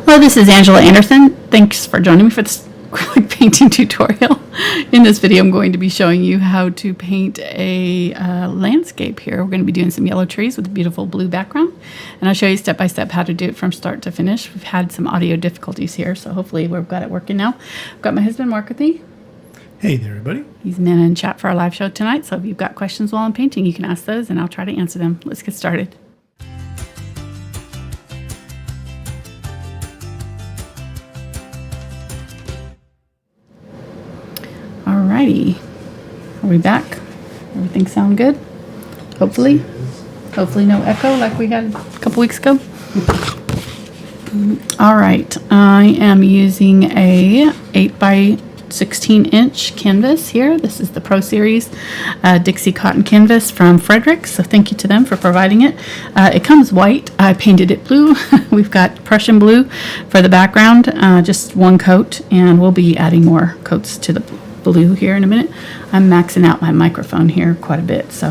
Hello, this is Angela Anderson. Thanks for joining me for this acrylic painting tutorial. In this video, I'm going to be showing you how to paint a landscape here. We're going to be doing some yellow trees with a beautiful blue background, and I'll show you step by step how to do it from start to finish. We've had some audio difficulties here, so hopefully we've got it working now. I've got my husband Mark with me. Hey there, everybody. He's in chat for our live show tonight, so if you've got questions while I'm painting, you can ask those, and I'll try to answer them. Let's get started. Alrighty, are we back? Everything sound good? Hopefully. Hopefully no echo like we had a couple weeks ago. Alright, I am using a 8x16 inch canvas here. This is the Pro Series Dixie Cotton Canvas from Fredrix, so thank you to them for providing it. It comes white. I painted it blue. We've got Prussian Blue for the background, just one coat, and we'll be adding more coats to the blue here in a minute. I'm maxing out my microphone here quite a bit, so.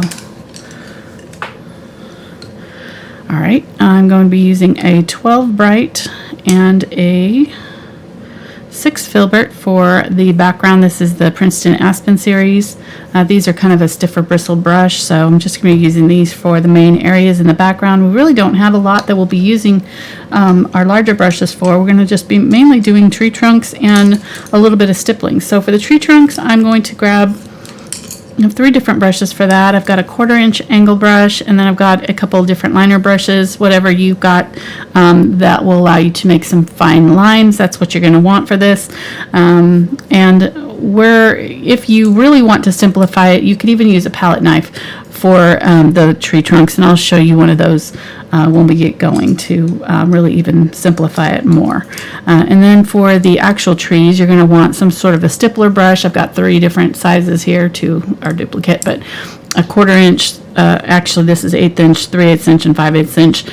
All right, I'm going to be using a 12 bright and a 6 filbert for the background. This is the Princeton Aspen series. These are kind of a stiffer bristle brush, so I'm just going to be using these for the main areas in the background. We really don't have a lot that we'll be using our larger brushes for. We're going to just be mainly doing tree trunks and a little bit of stippling. So for the tree trunks, I'm going to grab, I have 3 different brushes for that. I've got a 1/4 inch angle brush, and then I've got a couple different liner brushes. Whatever you've got that will allow you to make some fine lines, that's what you're going to want for this. If you really want to simplify it, you could even use a palette knife for the tree trunks, and I'll show you one of those when we get going to really even simplify it more. And then for the actual trees, you're going to want some sort of a stippler brush. I've got 3 different sizes here, 2 are duplicate, but a 1/4 inch, actually this is 1/8 inch, 3/8 inch, and 5/8 inch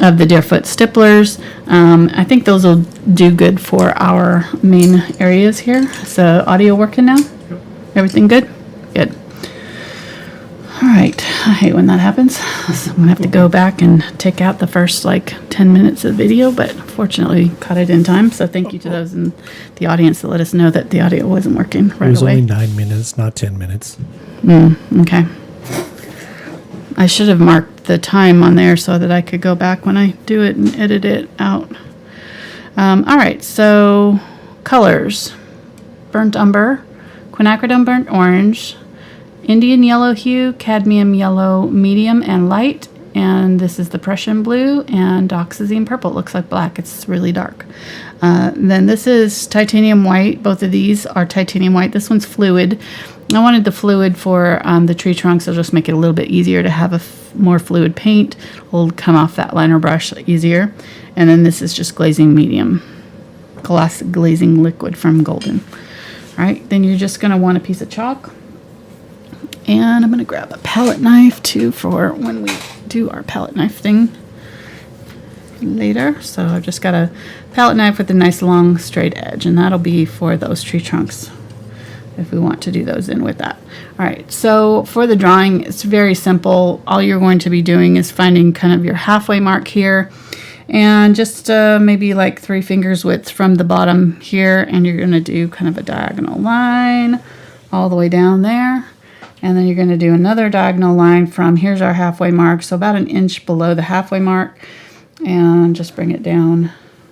of the Deerfoot stipplers. I think those will do good for our main areas here. So audio working now? Yep. Everything good? Good. All right, I hate when that happens. So I'm gonna have to go back and take out the first like 10 minutes of video, but fortunately caught it in time. So thank you to those in the audience that let us know that the audio wasn't working right away. It was only 9 minutes, not 10 minutes. Okay. I should have marked the time on there so that I could go back when I do it and edit it out. All right, so colors: burnt umber, quinacridone burnt orange, Indian yellow hue, cadmium yellow medium and light, and this is the Prussian blue, and Dioxazine purple. It looks like black. It's really dark. Then this is titanium white. Both of these are titanium white. This one's fluid. I wanted the fluid for the tree trunks. I'll just make it a little bit easier to have a more fluid paint. It'll come off that liner brush easier. And then this is just glazing medium, gloss glazing liquid from Golden. All right, then you're just going to want a piece of chalk. And I'm going to grab a palette knife too for when we do our palette knife thing later. So I've just got a palette knife with a nice long straight edge, and that'll be for those tree trunks if we want to do those in with that. All right, so for the drawing, it's very simple. All you're going to be doing is finding kind of your halfway mark here, and just maybe like 3 fingers width from the bottom here, and you're going to do kind of a diagonal line all the way down there. And then you're going to do another diagonal line from, here's our halfway mark, so about 1 inch below the halfway mark, and just bring it down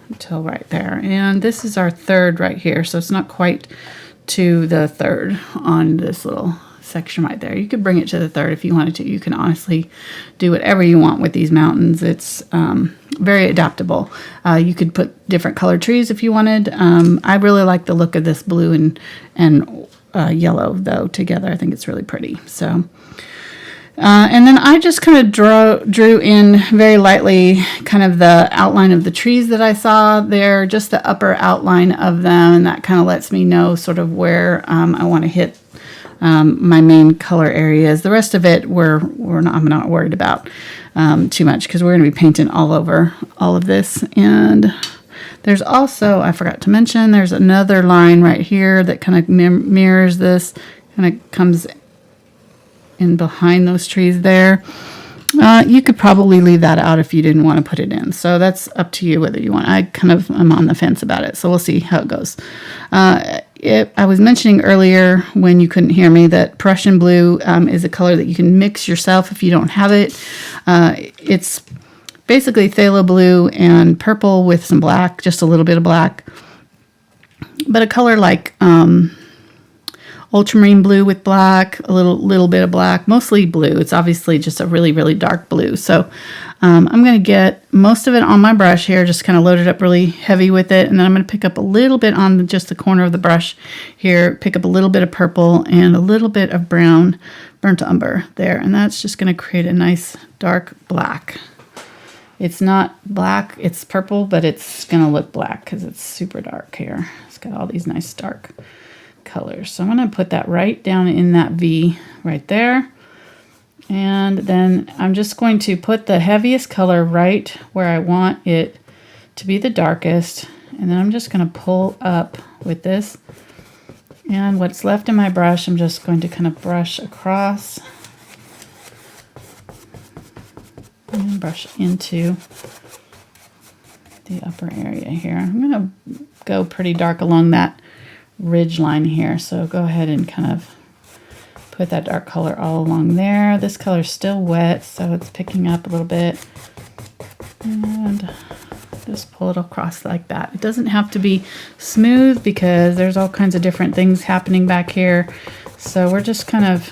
until right there. And this is our 3rd right here, so it's not quite to the 3rd on this little section right there. You could bring it to the 3rd if you wanted to. You can honestly do whatever you want with these mountains. It's very adaptable. You could put different colored trees if you wanted. I really like the look of this blue and yellow though together. I think it's really pretty. So and then I just kind of drew in very lightly kind of the outline of the trees that I saw there, just the upper outline of them, and that kind of lets me know sort of where I want to hit my main color areas. The rest of it I'm not worried about too much, because we're going to be painting all over all of this. And there's also, I forgot to mention, there's another line right here that kind of mirrors this, kind of comes in behind those trees there. You could probably leave that out if you didn't want to put it in. So that's up to you whether you want. I kind of am on the fence about it. So we'll see how it goes. I was mentioning earlier when you couldn't hear me that Prussian Blue is a color that you can mix yourself if you don't have it. It's basically phthalo blue and purple with some black, just a little bit of black. But a color like Ultramarine Blue with black, a little bit of black, mostly blue. It's obviously just a really, really dark blue. So I'm going to get most of it on my brush here, just kind of load it up really heavy with it. And then I'm going to pick up a little bit on just the corner of the brush here, pick up a little bit of purple and a little bit of brown burnt umber there. And that's just going to create a nice dark black. It's not black, it's purple, but it's going to look black because it's super dark here. It's got all these nice dark colors. So I'm going to put that right down in that V right there. And then I'm just going to put the heaviest color right where I want it to be the darkest. And then I'm just going to pull up with this. And what's left in my brush, I'm just going to kind of brush across and brush into the upper area here. I'm going to go pretty dark along that ridge line here, so go ahead and kind of put that dark color all along there. This color is still wet, so it's picking up a little bit, and just pull it across like that. It doesn't have to be smooth because there's all kinds of different things happening back here, so we're just kind of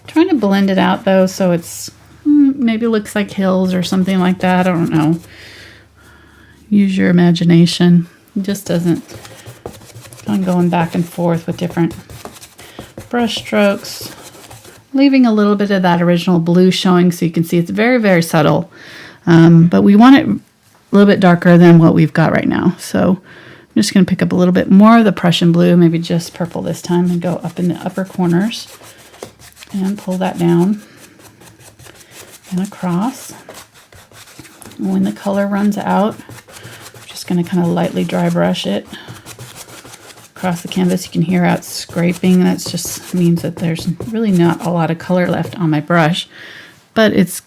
trying to blend it out though, so it's maybe looks like hills or something like that. I don't know. Use your imagination. It just doesn't. I'm going back and forth with different brush strokes, leaving a little bit of that original blue showing so you can see it's very, very subtle. But we want it a little bit darker than what we've got right now. So I'm just going to pick up a little bit more of the Prussian Blue, maybe just purple this time, and go up in the upper corners and pull that down and across. And when the color runs out, I'm just going to kind of lightly dry brush it across the canvas. You can hear how it's scraping. That just means that there's really not a lot of color left on my brush, but it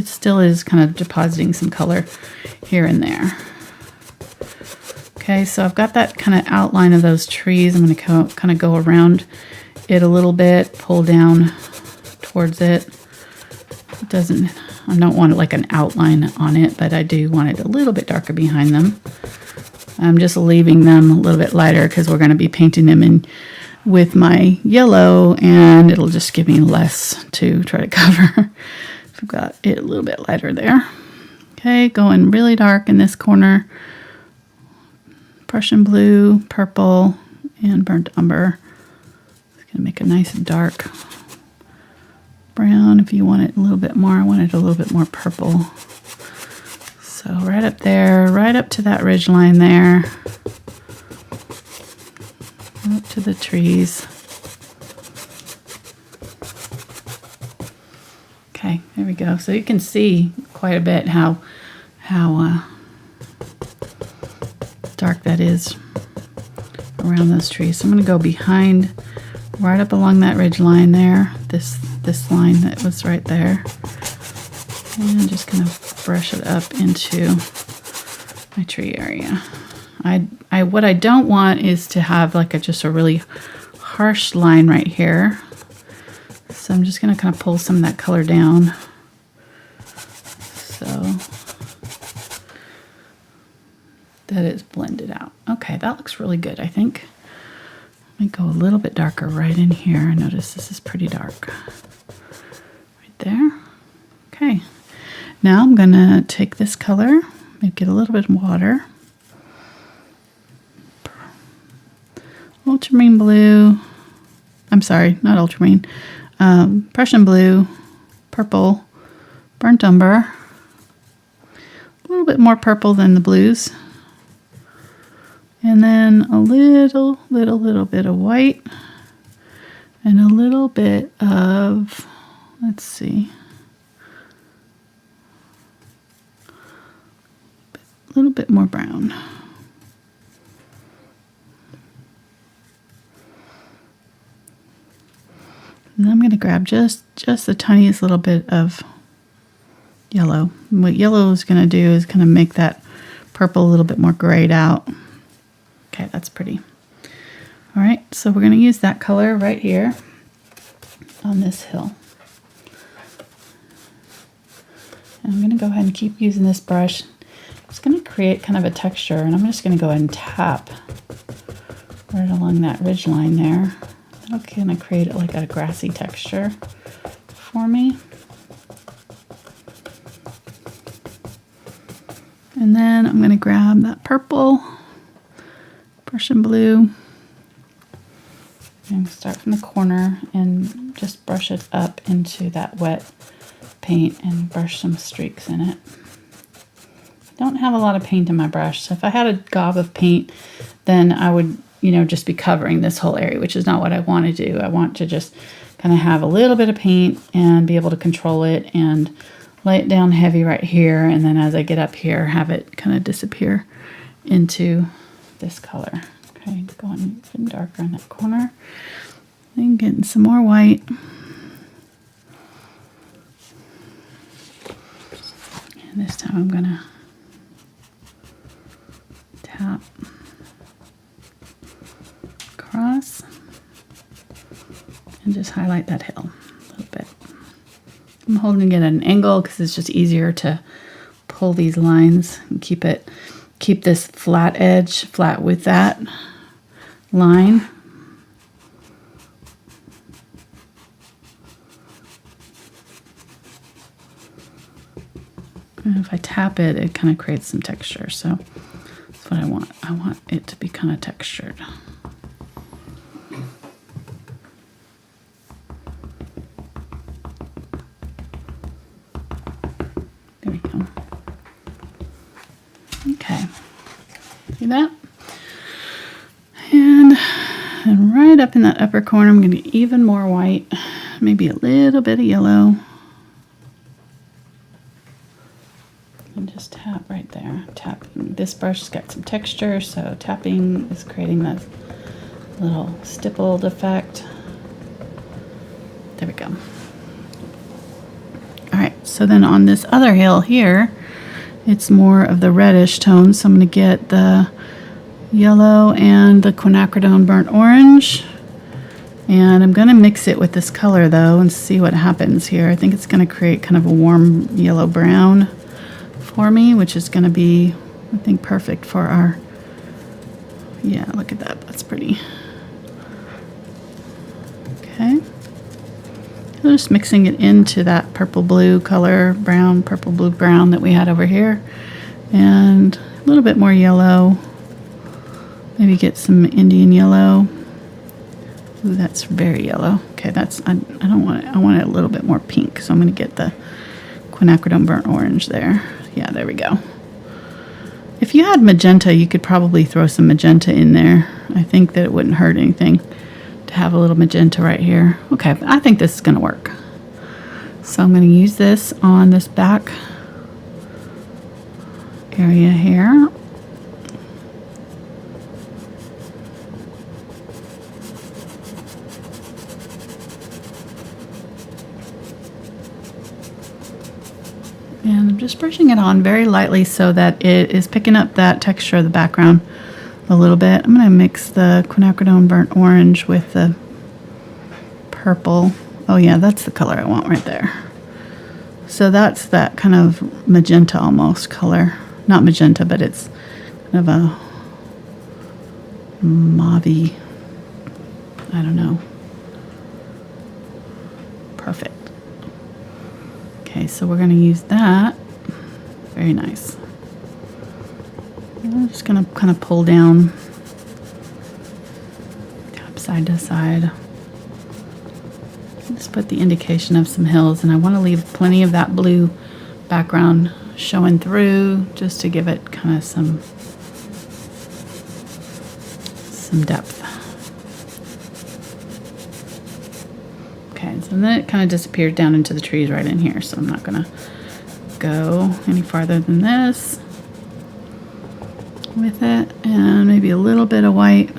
still is kind of depositing some color here and there. Okay, so I've got that kind of outline of those trees. I'm going to kind of go around it a little bit, pull down towards it. I don't want it like an outline on it, but I do want it a little bit darker behind them. I'm just leaving them a little bit lighter because we're going to be painting them in with my yellow, and it'll just give me less to try to cover. I've got it a little bit lighter there. Okay, going really dark in this corner. Prussian Blue, purple, and burnt umber. It's going to make a nice dark brown if you want it a little bit more. I want it a little bit more purple. So right up there, right up to that ridge line there, up to the trees. Okay, there we go. So you can see quite a bit how dark that is around those trees. So I'm going to go behind, right up along that ridge line there, this line that was right there. And I'm just going to brush it up into my tree area. What I don't want is to have like just a really harsh line right here. So I'm just going to kind of pull some of that color down. So that it's blended out. Okay, that looks really good, I think. Let me go a little bit darker right in here. Notice this is pretty dark. Right there. Okay. Now I'm going to take this color, make it a little bit of water. Ultramarine Blue. I'm sorry, not ultramarine. Prussian Blue, purple, burnt umber. A little bit more purple than the blues. And then a little bit of white. And a little bit of, let's see, a little bit more brown. And I'm going to grab just the tiniest little bit of yellow. And what yellow is going to do is kind of make that purple a little bit more grayed out. Okay, that's pretty. All right, so we're going to use that color right here on this hill. And I'm going to go ahead and keep using this brush. It's going to create kind of a texture, and I'm just going to go ahead and tap right along that ridge line there. That'll kind of create like a grassy texture for me. And then I'm going to grab that purple, Prussian Blue, and start from the corner and just brush it up into that wet paint and brush some streaks in it. I don't have a lot of paint in my brush, so if I had a gob of paint, then I would, just be covering this whole area, which is not what I want to do. I want to just kind of have a little bit of paint and be able to control it and lay it down heavy right here, and then as I get up here, have it kind of disappear into this color. Okay, going even darker in that corner. Then getting some more white. And this time I'm going to tap across and just highlight that hill a little bit. I'm holding it at an angle because it's just easier to pull these lines and keep this flat edge flat with that line. And if I tap it, it kind of creates some texture. So that's what I want. I want it to be kind of textured. There we go. Okay. See that? And right up in that upper corner, I'm going to get even more white, maybe a little bit of yellow. And just tap right there. Tapping. This brush has got some texture, so tapping is creating that little stippled effect. There we go. All right, so then on this other hill here, it's more of the reddish tone, so I'm going to get the yellow and the Quinacridone burnt orange. And I'm going to mix it with this color, though, and see what happens here. I think it's going to create kind of a warm yellow-brown for me, which is going to be, I think, perfect for our, yeah, look at that. That's pretty. Okay. So just mixing it into that purple-blue color, brown, purple-blue brown that we had over here. And a little bit more yellow. Maybe get some Indian yellow. Ooh, that's very yellow. Okay, that's, I don't want it. I want it a little bit more pink, so I'm going to get the Quinacridone burnt orange there. Yeah, there we go. If you had magenta, you could probably throw some magenta in there. I think that it wouldn't hurt anything to have a little magenta right here. Okay, I think this is going to work. So I'm going to use this on this back area here. And I'm just brushing it on very lightly so that it is picking up that texture of the background a little bit. I'm going to mix the Quinacridone burnt orange with the purple. Oh yeah, that's the color I want right there. So that's that kind of magenta almost color. Not magenta, but it's kind of a mauve-y, I don't know. Perfect. Okay, so we're going to use that. Very nice. I'm just going to kind of pull down, tap side to side. Just put the indication of some hills, and I want to leave plenty of that blue background showing through just to give it kind of some depth. Okay, so then it kind of disappeared down into the trees right in here, so I'm not going to go any farther than this with it, and maybe a little bit of white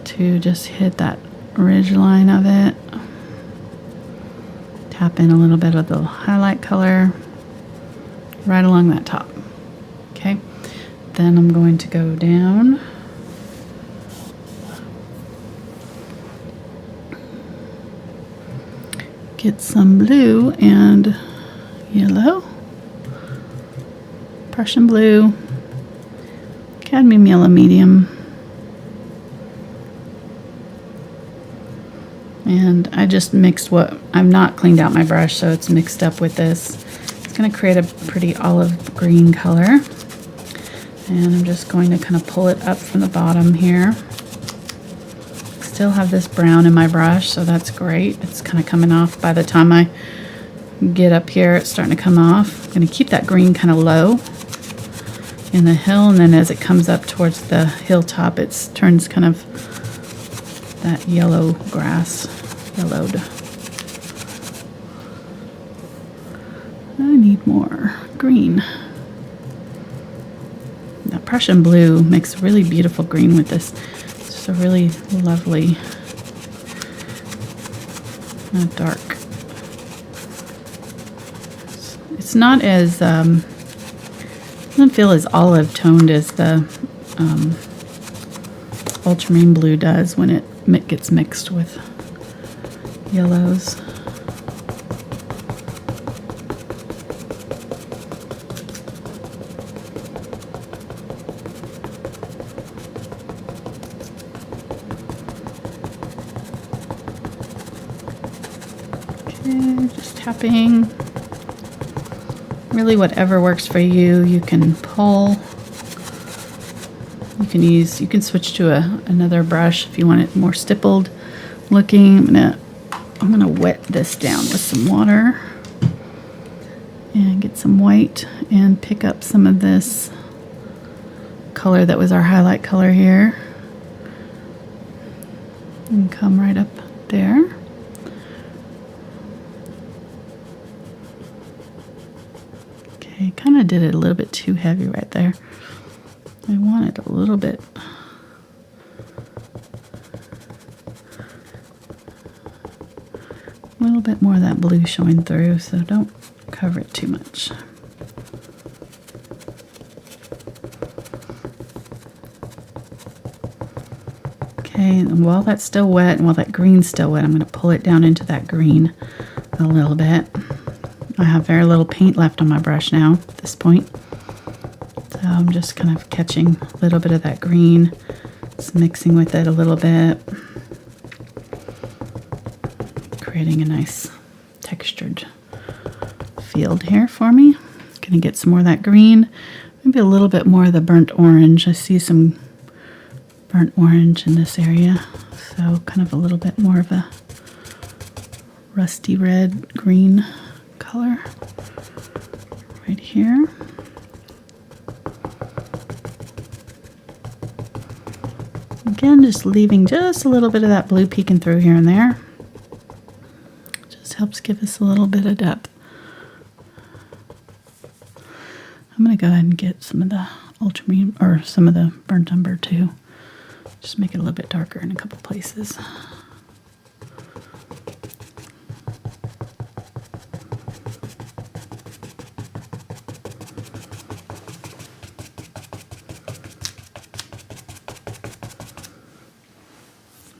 to just hit that ridge line of it. Tap in a little bit of the highlight color right along that top. Okay, then I'm going to go down. Get some blue and yellow. Prussian blue. Cadmium yellow medium. And I just mixed what, I'm not cleaned out my brush, so it's mixed up with this. It's going to create a pretty olive green color. And I'm just going to kind of pull it up from the bottom here. Still have this brown in my brush, so that's great. It's kind of coming off by the time I get up here. It's starting to come off. I'm going to keep that green kind of low in the hill, and then as it comes up towards the hilltop, it turns kind of that yellow grass, yellowed. I need more green. That Prussian blue makes a really beautiful green with this. It's just a really lovely, dark. It's not as, doesn't feel as olive toned as the Ultramarine Blue does when it gets mixed with yellows. Okay, just tapping. Really whatever works for you. You can pull. You can switch to another brush if you want it more stippled looking. I'm gonna wet this down with some water and get some white and pick up some of this color that was our highlight color here and come right up there. Okay, kind of did it a little bit too heavy right there. I want it a little bit more of that blue showing through, so don't cover it too much. Okay, and while that's still wet and while that green's still wet, I'm going to pull it down into that green a little bit. I have very little paint left on my brush now at this point. So I'm just kind of catching a little bit of that green, just mixing with it a little bit, creating a nice textured field here for me. Gonna get some more of that green, maybe a little bit more of the burnt orange. I see some burnt orange in this area, so kind of a little bit more of a rusty red green color right here. Again, just leaving just a little bit of that blue peeking through here and there. Just helps give us a little bit of depth. I'm going to go ahead and get some of the ultramarine, or some of the burnt umber too. Just make it a little bit darker in a couple places.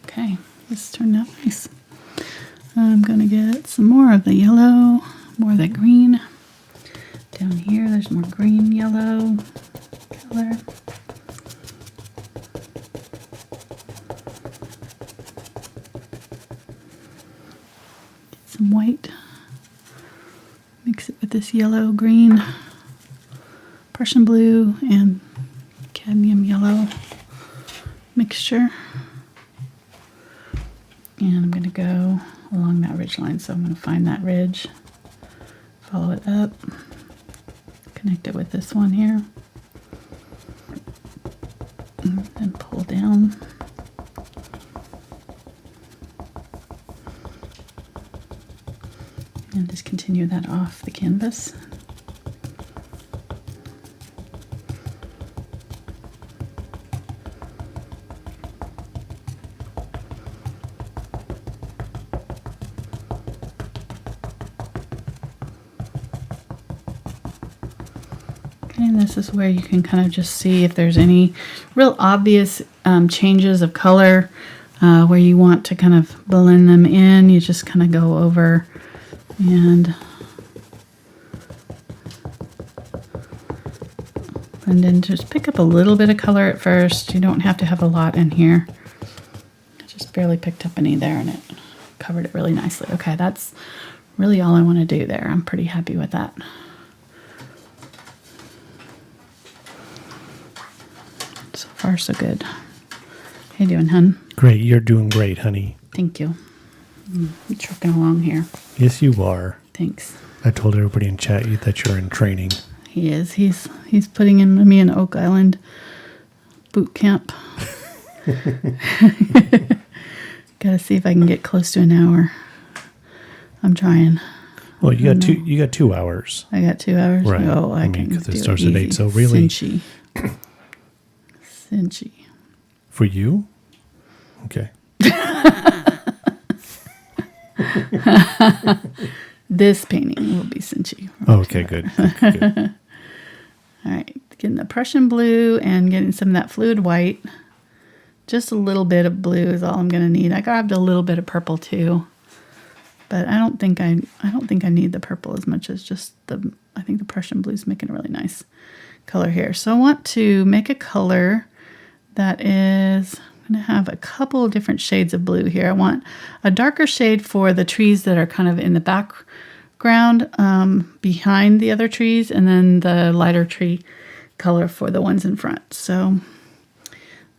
Okay, this turned out nice. I'm going to get some more of the yellow, more of that green. Down here, there's more green, yellow color. Get some white. Mix it with this yellow, green, Prussian blue, and cadmium yellow mixture. And I'm going to go along that ridge line. So I'm going to find that ridge, follow it up, connect it with this one here, and then pull down. And just continue that off the canvas. Okay, and this is where you can kind of just see if there's any real obvious changes of color where you want to kind of blend them in. You just kind of go over and blend in. Just pick up a little bit of color at first. You don't have to have a lot in here. I just barely picked up any there and it covered it really nicely. Okay, that's really all I want to do there. I'm pretty happy with that. So far, so good. How you doing, hun? Great. You're doing great, honey. Thank you. I'm trucking along here. Yes, you are. Thanks. I told everybody in chat that you're in training. He is. He's putting me in Oak Island boot camp. Gotta see if I can get close to an hour. I'm trying. Well, you got 2 hours. I got 2 hours. Right. Oh, I mean, can because do it starts it at 8. easy. So really, Cinchy. for you, okay. This painting will be cinchy. Oh, okay, good. Good. All right, getting the Prussian blue and getting some of that fluid white. Just a little bit of blue is all I'm going to need. I grabbed a little bit of purple too, but I don't think I need the purple as much as just I think the Prussian blue is making a really nice color here. So I want to make a color that is, I'm going to have a couple of different shades of blue here. I want a darker shade for the trees that are kind of in the background behind the other trees, and then the lighter tree color for the ones in front. So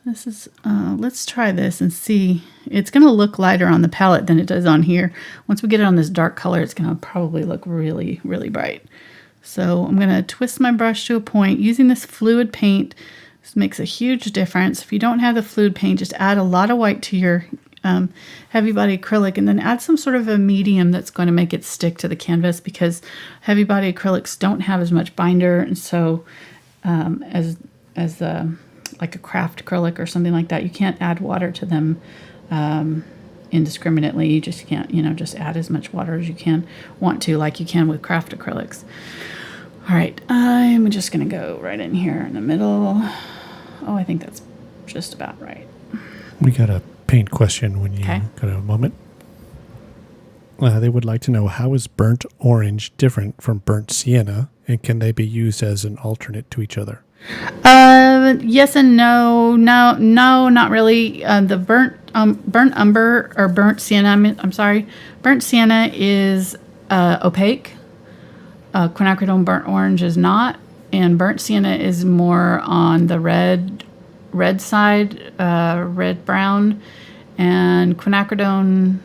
this is, let's try this and see. It's going to look lighter on the palette than it does on here. Once we get it on this dark color, it's going to probably look really, really bright. So I'm going to twist my brush to a point using this fluid paint. This makes a huge difference. If you don't have the fluid paint, just add a lot of white to your heavy body acrylic, and then add some sort of a medium that's going to make it stick to the canvas, because heavy body acrylics don't have as much binder, and so as like a craft acrylic or something like that, you can't add water to them indiscriminately. You just can't, just add as much water as you want to, like you can with craft acrylics. All right, I'm just going to go right in here in the middle. Oh, I think that's just about right. We got a paint question when you got a moment. They would like to know, how is burnt orange different from burnt sienna, and can they be used as an alternate to each other? Yes and no. No, not really. The burnt umber or burnt sienna. I'm sorry. Burnt sienna is opaque. Quinacridone burnt orange is not, and burnt sienna is more on the red side, red brown, and quinacridone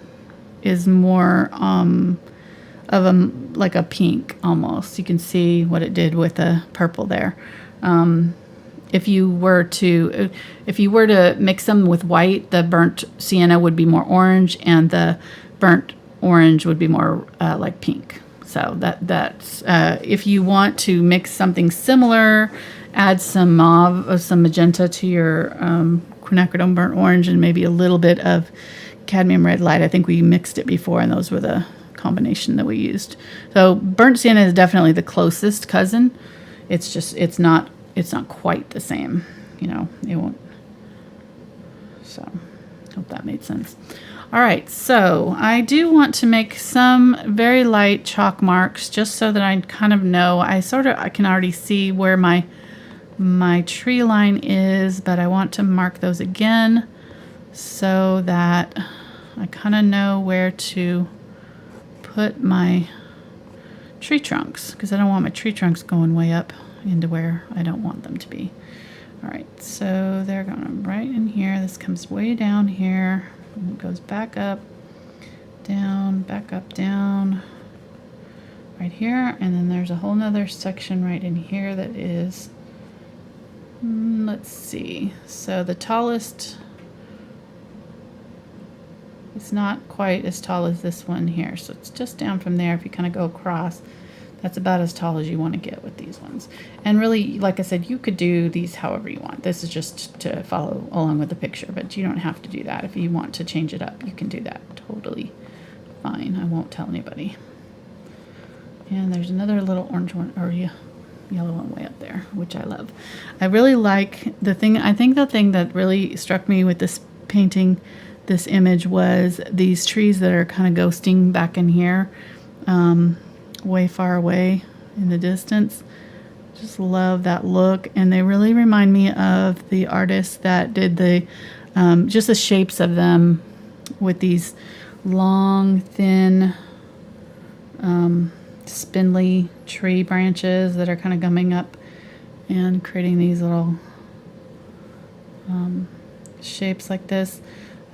is more of like a pink almost. You can see what it did with the purple there. If you were to mix them with white, the burnt sienna would be more orange, and the burnt orange would be more like pink. So that's if you want to mix something similar, add some mauve, some magenta to your quinacridone burnt orange, and maybe a little bit of cadmium red light. I think we mixed it before, and those were the combination that we used. So burnt sienna is definitely the closest cousin. It's not quite the same. It won't. So hope that made sense. All right, so I do want to make some very light chalk marks just so that I kind of know. I can already see where my tree line is, but I want to mark those again so that I kind of know where to put my tree trunks, because I don't want my tree trunks going way up into where I don't want them to be. All right, so they're going right in here. This comes way down here. And it goes back up, down, right here, and then there's a whole nother section right in here that is, let's see, so the tallest, it's not quite as tall as this one here, so it's just down from there. If you kind of go across, that's about as tall as you want to get with these ones. And really, like I said, you could do these however you want. This is just to follow along with the picture, but you don't have to do that. If you want to change it up, you can do that totally fine. I won't tell anybody. And there's another little orange one, or yellow one way up there, which I love. I really like the thing. I think the thing that really struck me with this painting, this image, was these trees that are kind of ghosting back in here, way far away in the distance. Just love that look, and they really remind me of the artists that did the just the shapes of them with these long, thin, spindly tree branches that are kind of gumming up and creating these little shapes like this.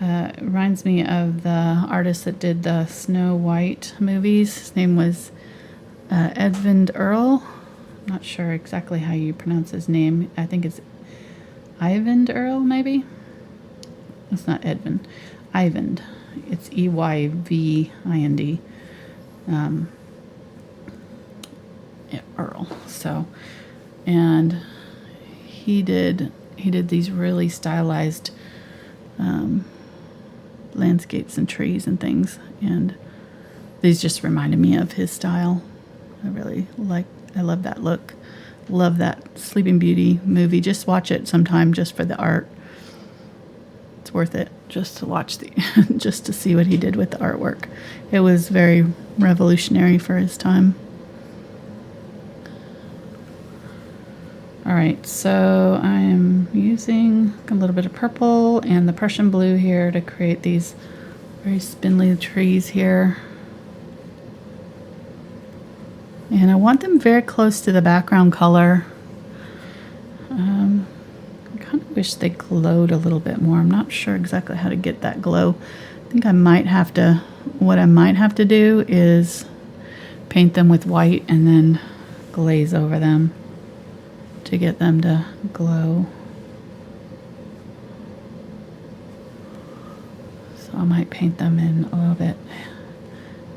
It reminds me of the artist that did the Snow White movies. His name was Edmund Earl. I'm not sure exactly how you pronounce his name. I think it's Eyvind Earl, maybe? It's not Edmund. Eyvind. It's Eyvind. Earl. So, and he did these really stylized landscapes and trees and things, and these just reminded me of his style. I love that look. Love that Sleeping Beauty movie. Just watch it sometime just for the art. It's worth it just to watch just to see what he did with the artwork. It was very revolutionary for his time. All right, so I'm using a little bit of purple and the Prussian blue here to create these very spindly trees here. And I want them very close to the background color. I kind of wish they glowed a little bit more. I'm not sure exactly how to get that glow. I think what I might have to do is paint them with white and then glaze over them to get them to glow. So I might paint them in a little bit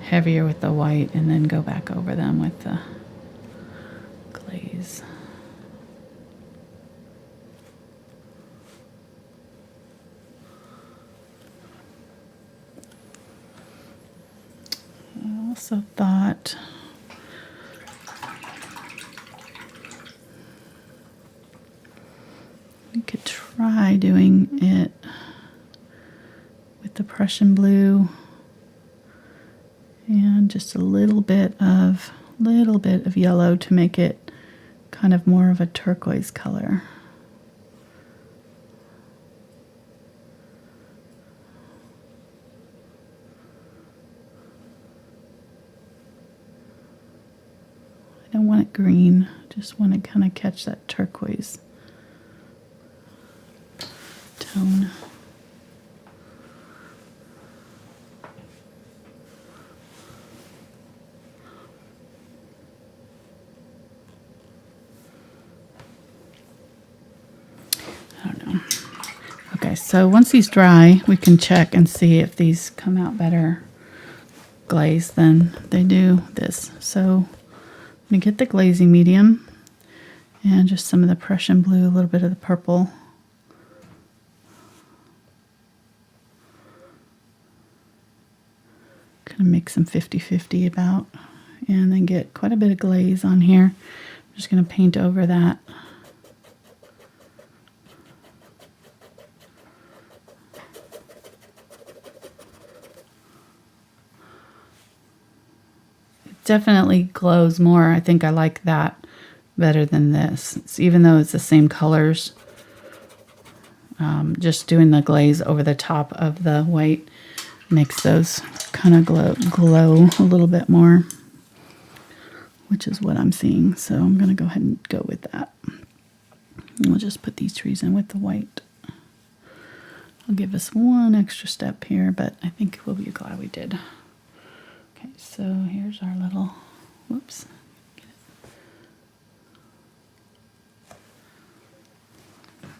heavier with the white and then go back over them with the glaze. I also thought we could try doing it with the Prussian blue and just a little bit of yellow to make it kind of more of a turquoise color. I don't want it green, just want to kind of catch that turquoise tone. Okay, so once these dry, we can check and see if these come out better glazed than they do this. So I'm going to get the glazing medium and just some of the Prussian blue, a little bit of the purple. Kind of mix them 50-50 about, and then get quite a bit of glaze on here. I'm just going to paint over that. Definitely glows more. I think I like that better than this. Even though it's the same colors, just doing the glaze over the top of the white makes those kind of glow a little bit more, which is what I'm seeing. So I'm going to go ahead and go with that. And we'll just put these trees in with the white. I'll give us one extra step here, but I think we'll be glad we did. Okay, so here's our little, whoops.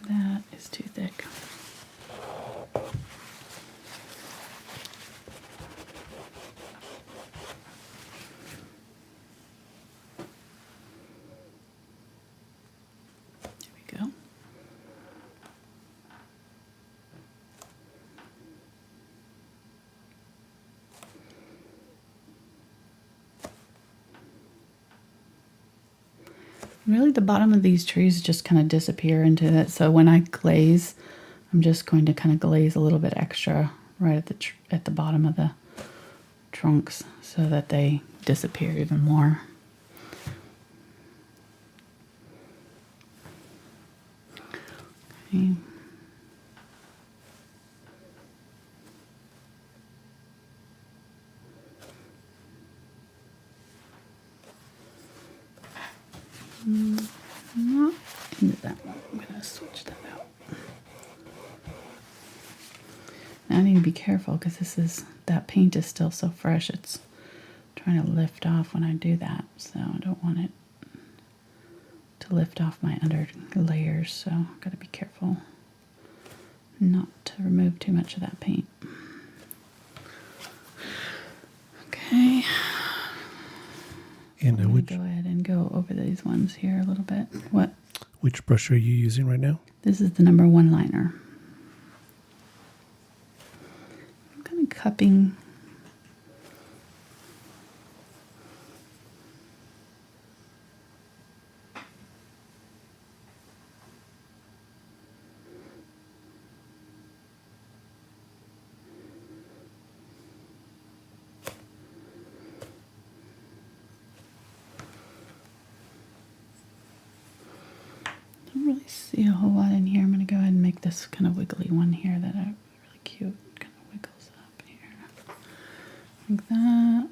That is too thick. There we go. Really, the bottom of these trees just kind of disappear into it. So when I glaze, I'm just going to kind of glaze a little bit extra right at the bottom of the trunks so that they disappear even more. Okay. Not into that one. I'm going to switch that out. Now I need to be careful because that paint is still so fresh. It's trying to lift off when I do that, so I don't want it to lift off my under layers, so I've got to be careful not to remove too much of that paint. Okay. And I'm going to go ahead and go over these ones here a little bit. What? Which brush are you using right now? This is the number 1 liner. I'm kind of cupping. Really see a whole lot in here. I'm going to go ahead and make this kind of wiggly one here that I really cute. Kind of wiggles up here. Like that.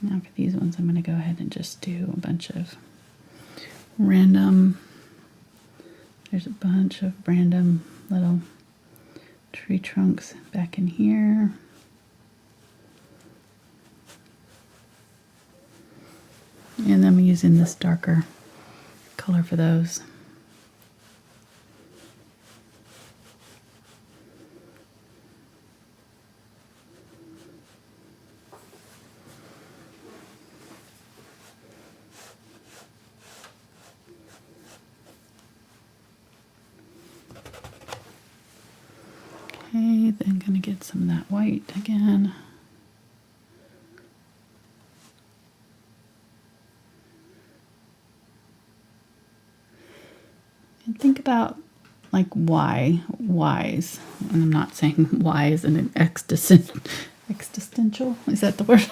Now for these ones, I'm going to go ahead and just do a bunch of random, there's a bunch of random little tree trunks back in here. And I'm using this darker color for those. Okay, then gonna get some of that white again. And think about like whys. And I'm not saying why is an existential. Is that the word?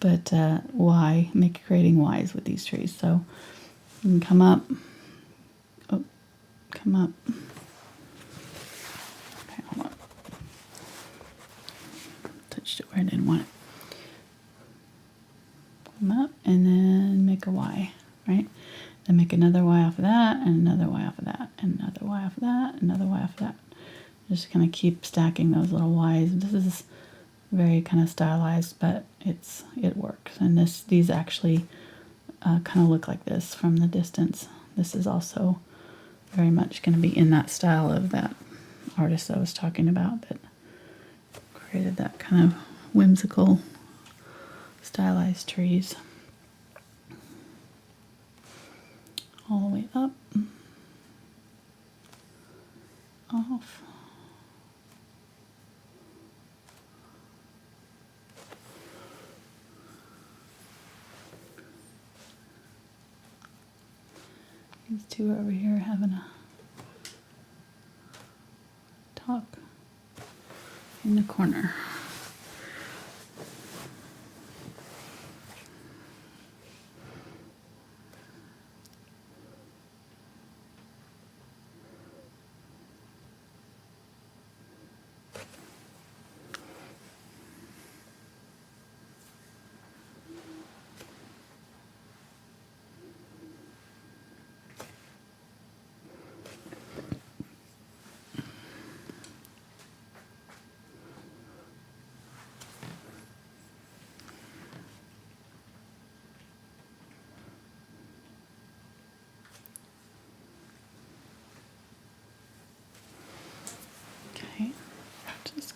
But why? Creating whys with these trees. So you can come up. Come up. Okay, hold on. Touched it where I didn't want it. Come up and then make a Y, right? Then make another Y off of that, and another Y off of that, and another Y off of that, another Y off of that. Just kind of keep stacking those little Ys. This is very kind of stylized, but it works. And these actually kind of look like this from the distance. This is also very much going to be in that style of that artist I was talking about that created that kind of whimsical stylized trees. All the way up, off. These two are over here having a talk in the corner.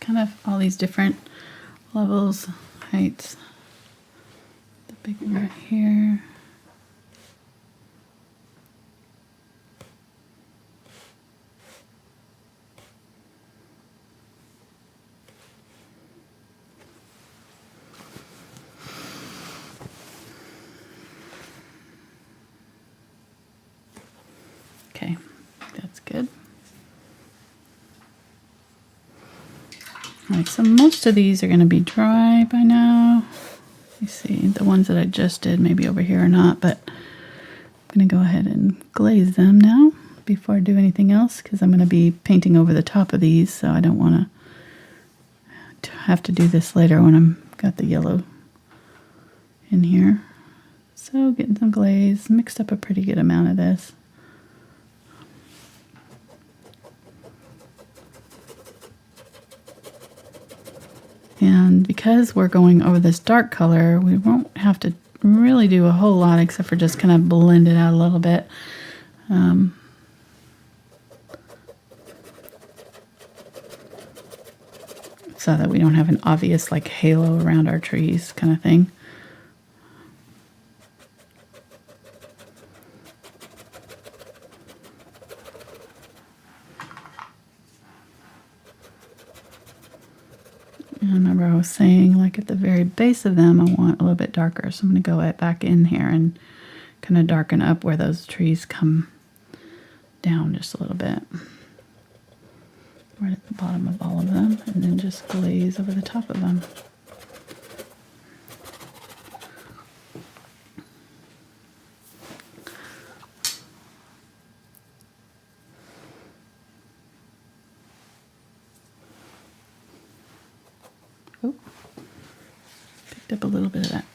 kind of all these different levels, heights. The big one right here. Okay, that's good. All right, so most of these are going to be dry by now. Let me see, the ones that I just did, maybe over here or not, but I'm going to go ahead and glaze them now before I do anything else, because I'm going to be painting over the top of these, so I don't want to have to do this later when I've got the yellow in here. So getting some glaze, mixed up a pretty good amount of this. And because we're going over this dark color, we won't have to really do a whole lot except for just kind of blend it out a little bit. So that we don't have an obvious like halo around our trees kind of thing. And remember I was saying, like at the very base of them, I want a little bit darker. So I'm going to go back in here and kind of darken up where those trees come down just a little bit. Right at the bottom of all of them. And then just glaze over the top of them. Oh, picked up a little bit of that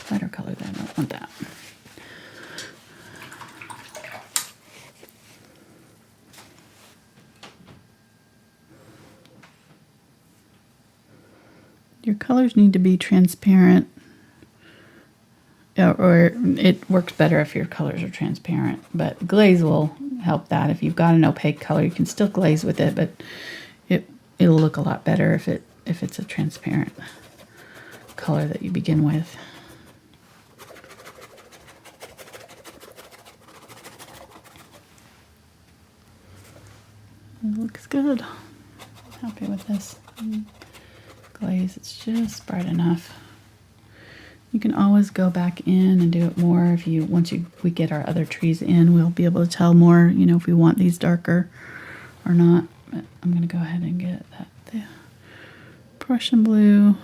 lighter color there. I don't want that. Your colors need to be transparent, or it works better if your colors are transparent, but glaze will help that. If you've got an opaque color, you can still glaze with it, but it'll look a lot better if it's a transparent color that you begin with. It looks good. I'm happy with this glaze. It's just bright enough. You can always go back in and do it more if you we get our other trees in, we'll be able to tell more, you know, if we want these darker or not. But I'm going to go ahead and get the Prussian Blue.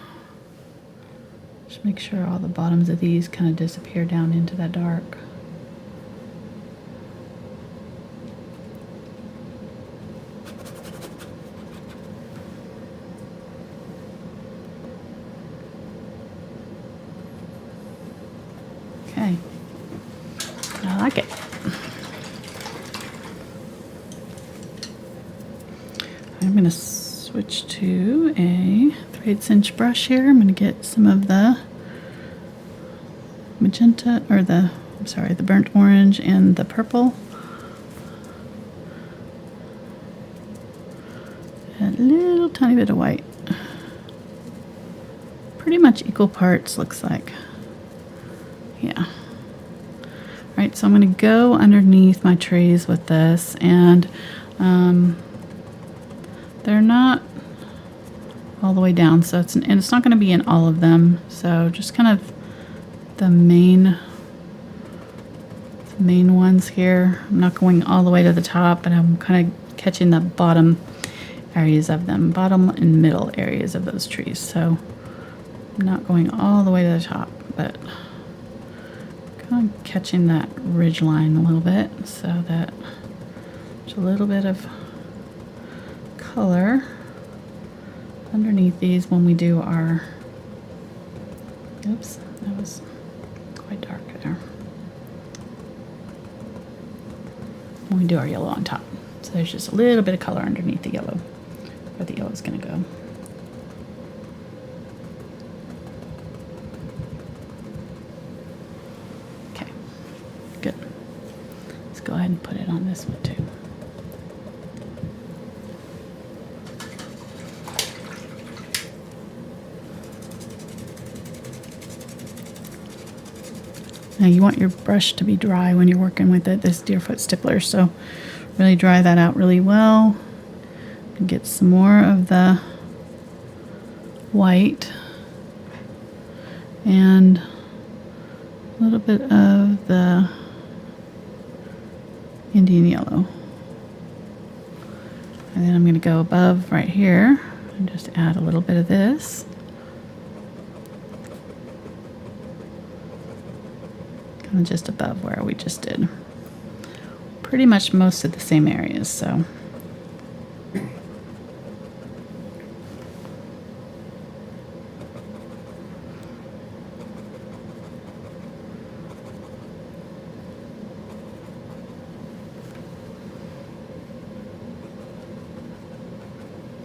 Just make sure all the bottoms of these kind of disappear down into that dark. Okay, I like it. I'm going to switch to a 3/8" brush here. I'm going to get some of the magenta, or the burnt orange and the purple. A little tiny bit of white. Pretty much equal parts, looks like. Yeah. Alright, so I'm going to go underneath my trees with this, and they're not all the way down, so it's not going to be in all of them. So just kind of the main ones here. I'm not going all the way to the top, but I'm kind of catching the bottom areas of them, bottom and middle areas of those trees. So I'm not going all the way to the top, but kind of catching that ridge line a little bit, so that there's a little bit of color underneath these when we do our, oops, that was quite dark there, when we do our yellow on top. So there's just a little bit of color underneath the yellow, where the yellow is going to go. Okay, good. Let's go ahead and put it on this one too. Now you want your brush to be dry when you're working with it, this Deerfoot Stippler, so really dry that out really well. And get some more of the white and a little bit of the Indian yellow. And then I'm going to go above right here and just add a little bit of this. Kind of just above where we just did. Pretty much most of the same areas, so.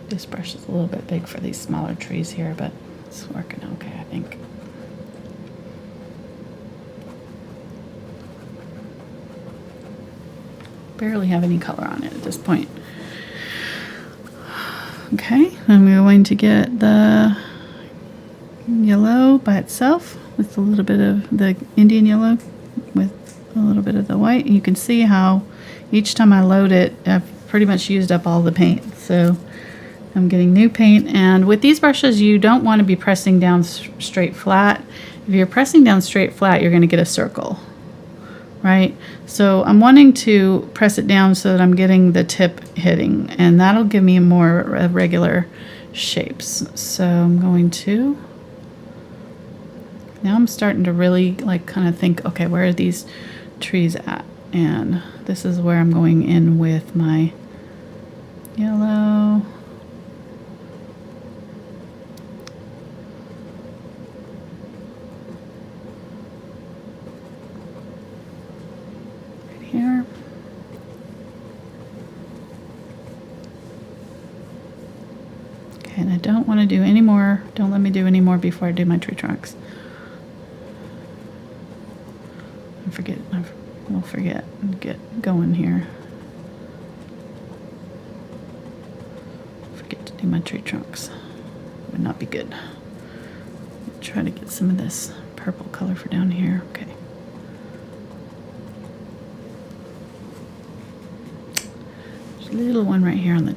This brush is a little bit big for these smaller trees here, but it's working okay, I think. Barely have any color on it at this point. Okay, I'm going to get the yellow by itself with a little bit of the Indian yellow with a little bit of the white. And you can see how each time I load it, I've pretty much used up all the paint. So I'm getting new paint, and with these brushes you don't want to be pressing down straight flat. If you're pressing down straight flat, you're going to get a circle, right? So I'm wanting to press it down so that I'm getting the tip hitting, and that'll give me more regular shapes. So I'm going to, now I'm starting to really like kind of think, okay, where are these trees at? And this is where I'm going in with my yellow. Here. Okay, and I don't want to do any more. Don't let me do any more before I do my tree trunks. We'll forget and get going here. Forget to do my tree trunks. Would not be good. Try to get some of this purple color for down here. Okay. Little one right here on the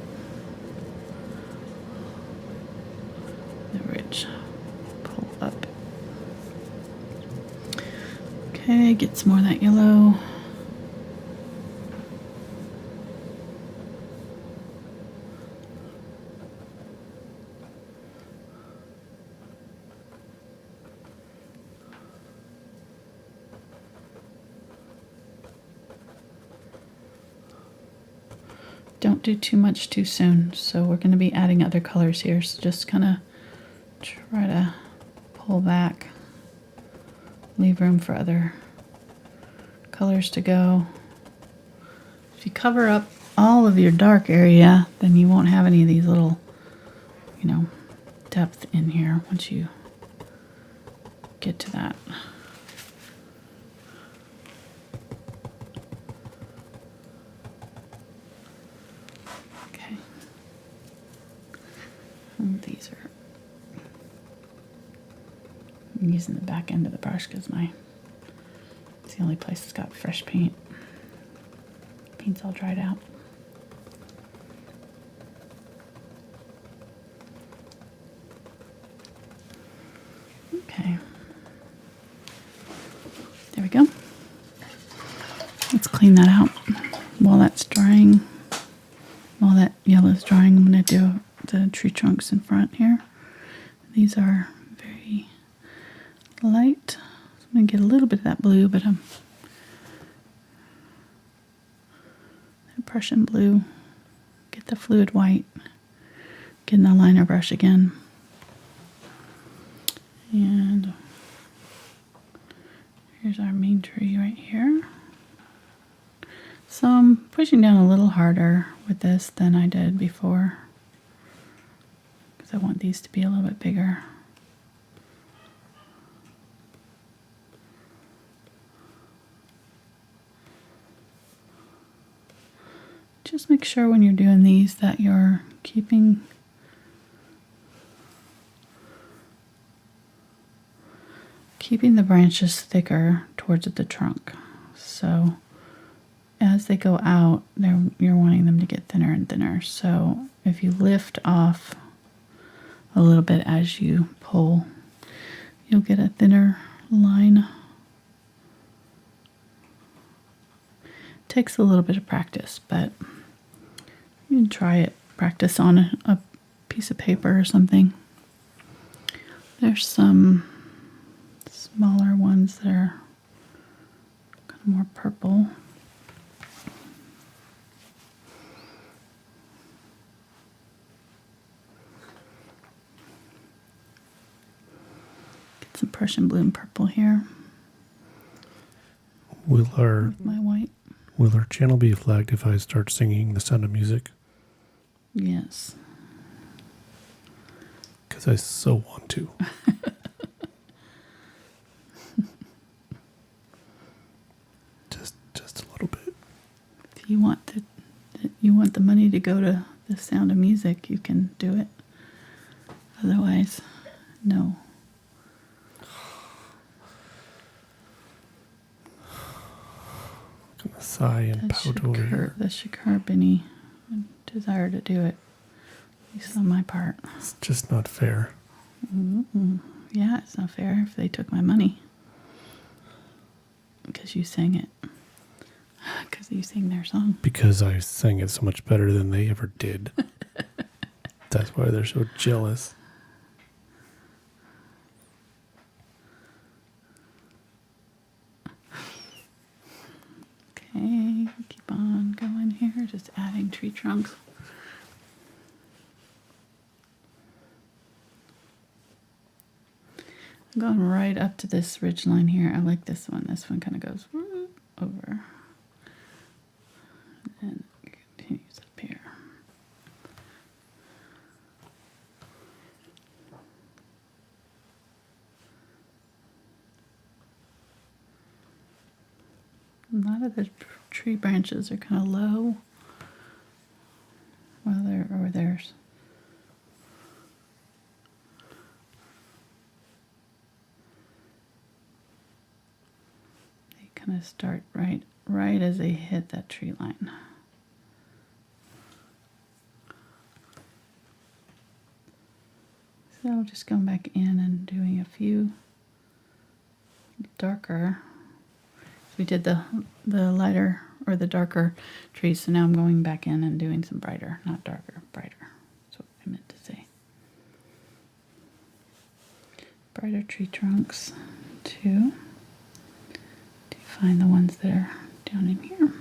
ridge. Pull up. Okay, get some more of that yellow. Don't do too much too soon. So we're going to be adding other colors here. So just kind of try to pull back. Leave room for other colors to go. If you cover up all of your dark area, then you won't have any of these little, you know, depth in here once you get to that. These are, I'm using the back end of the brush because it's the only place that's got fresh paint. Paint's all dried out. Okay. There we go. Let's clean that out. While that's drying, while that yellow's drying, I'm going to do the tree trunks in front here. These are very light. I'm going to get a little bit of that blue, but Prussian Blue. Get the fluid white. Get an eyeliner brush again. And here's our main tree right here. So I'm pushing down a little harder with this than I did before. I want these to be a little bit bigger. Just make sure when you're doing these that you're keeping the branches thicker towards the trunk. So as they go out, you're wanting them to get thinner and thinner. So if you lift off a little bit as you pull, you'll get a thinner line. Takes a little bit of practice, but you can try it. Practice on a piece of paper or something. There's some smaller ones that are kind of more purple. Get some Prussian Blue and Purple here. Will My white. Will our channel be flagged if I start singing The Sound of Music? Yes. Because I so want to. just a little bit. If you want the money to go to The Sound of Music, you can do it. Otherwise, no. I'm gonna sigh and pout over here. That should curb any desire to do it, at least on my part. It's just not fair. Mm-hmm. Yeah, it's not fair if they took my money. Because you sang it. Because you sang their song. Because I sang it so much better than they ever did. That's why they're so jealous. Okay, keep on going here, just adding tree trunks. I'm going right up to this ridge line here. I like this one. This one kind of goes over and continues up here. A lot of the tree branches are kind of low. Well, there's. They kind of start right as they hit that tree line. So just going back in and doing a few darker. We did the lighter or the darker trees, so now I'm going back in and doing some brighter, not darker, brighter. That's what I meant to say. Brighter tree trunks too. To find the ones that are down in here.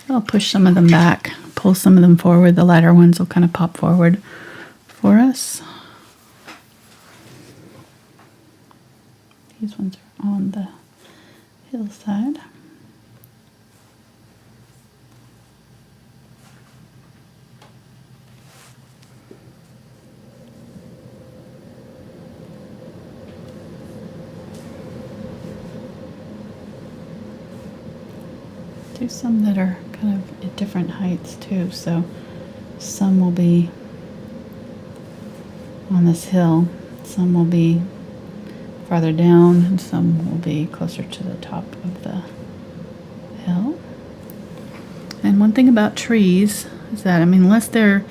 I'll push some of them back, pull some of them forward. The lighter ones will kind of pop forward for us. These ones are on the hillside. Do some that are kind of at different heights too, so some will be on this hill, some will be farther down, and some will be closer to the top of the hill. And one thing about trees is that, unless they're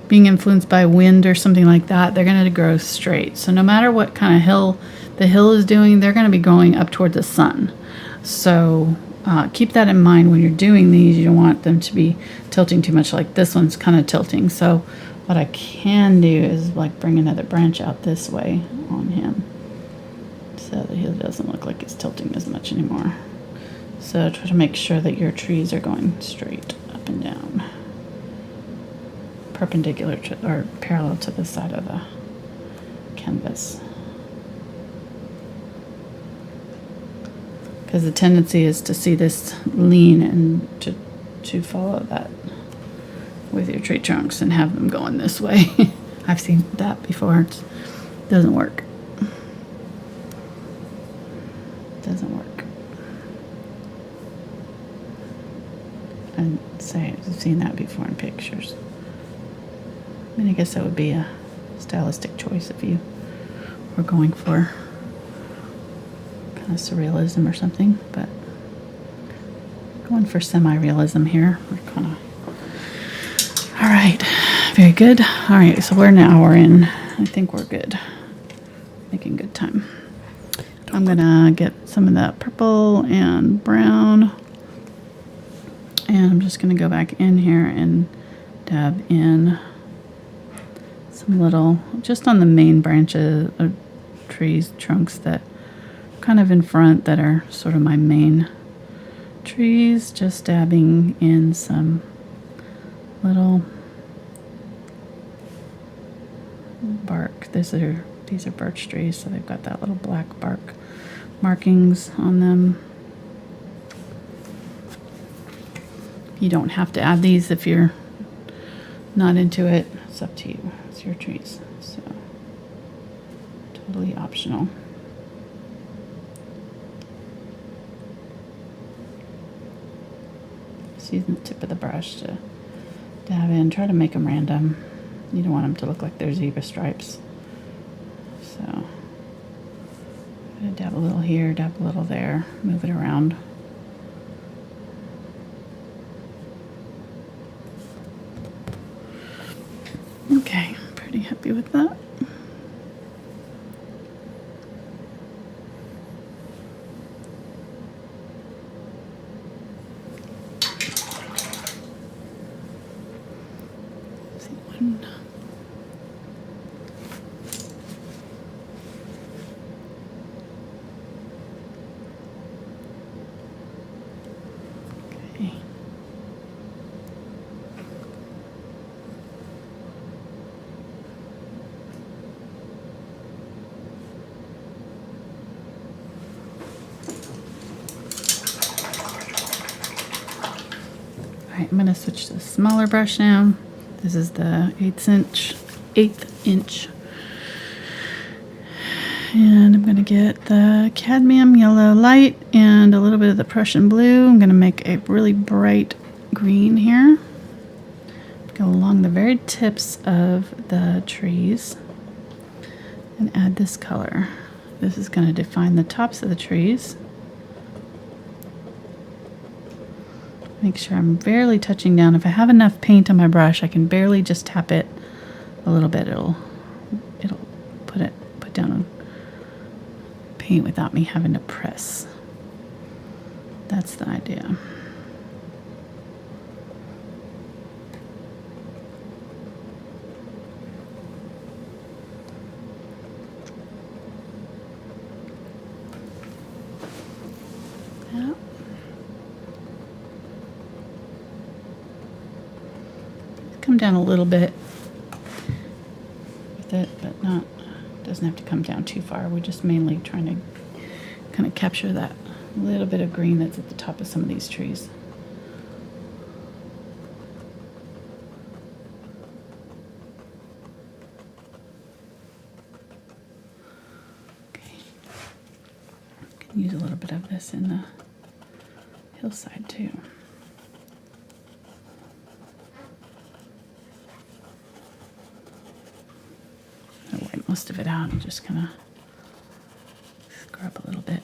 being influenced by wind or something like that, they're going to grow straight. So no matter what kind of hill the hill is doing, they're going to be going up toward the sun. So keep that in mind when you're doing these. You don't want them to be tilting too much, like this one's kind of tilting. So what I can do is like bring another branch out this way on him, so that he doesn't look like it's tilting as much anymore. So try to make sure that your trees are going straight up and down, perpendicular to, or parallel to the side of the canvas. Because the tendency is to see this lean and to follow that with your tree trunks and have them going this way. I've seen that before. It doesn't work. Doesn't work. And say I've seen that before in pictures. I guess that would be a stylistic choice if you were going for kind kind of surrealism or something, but going for semi-realism here. We're kind of, all right, very good. All right, so we're in. I think we're good. Making good time. I'm gonna get some of that purple and brown, and I'm just gonna go back in here and dab in some little, just on the main branches of trees, trunks that kind of in front that are sort of my main trees, just dabbing in some little bark. These are birch trees, so they've got that little black bark markings on them. You don't have to add these if you're not into it. It's up to you. It's your trees, so totally optional. Just using the tip of the brush to dab in. Try to make them random. You don't want them to look like they're zebra stripes. So I'm going to dab a little here, dab a little there, move it around. Okay, pretty happy with that. I'm going to switch to the smaller brush now. This is the eighth inch. And I'm going to get the cadmium yellow light and a little bit of the Prussian blue. I'm going to make a really bright green here. Go along the very tips of the trees and add this color. This is going to define the tops of the trees. Make sure I'm barely touching down. If I have enough paint on my brush, I can barely just tap it a little bit. It'll put down paint without me having to press. That's the idea. Yeah. Come down a little bit with it, but doesn't have to come down too far. We're just mainly trying to kind of capture that little bit of green that's at the top of some of these trees. Okay. Can use a little bit of this in the hillside too. Most of it out and just kind of scrub a little bit.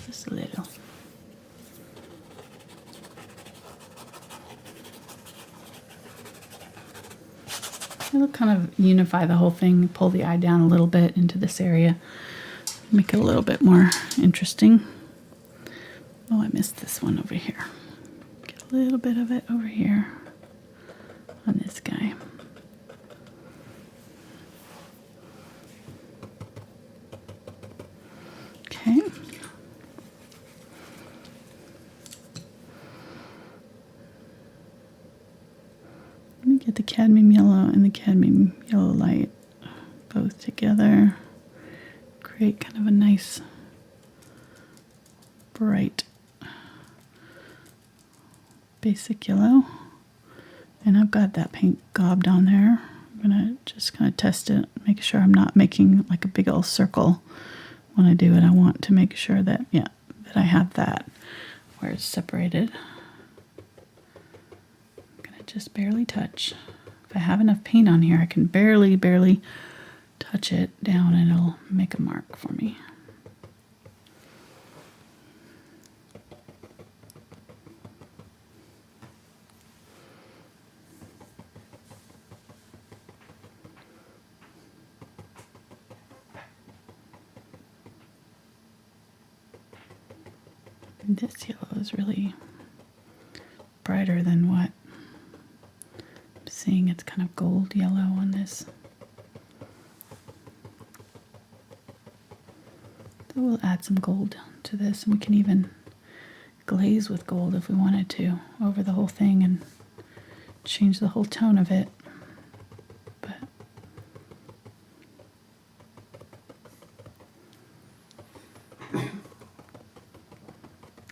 Just a little. It'll kind of unify the whole thing, pull the eye down a little bit into this area, make it a little bit more interesting. Oh, I missed this one over here. A little bit of it over here on this guy. Okay. Let me get the cadmium yellow and the cadmium yellow light both together. Create kind of a nice bright basic yellow, and I've got that paint gobbed on there. I'm gonna just kind of test it, make sure I'm not making like a big old circle when I do it. I want to make sure that, yeah, that I have that where it's separated. I'm gonna just barely touch. If I have enough paint on here, I can barely touch it down and it'll make a mark for me. This yellow is really brighter than what I'm seeing. It's kind of gold yellow on this. So we'll add some gold to this, and we can even glaze with gold if we wanted to over the whole thing and change the whole tone of it. But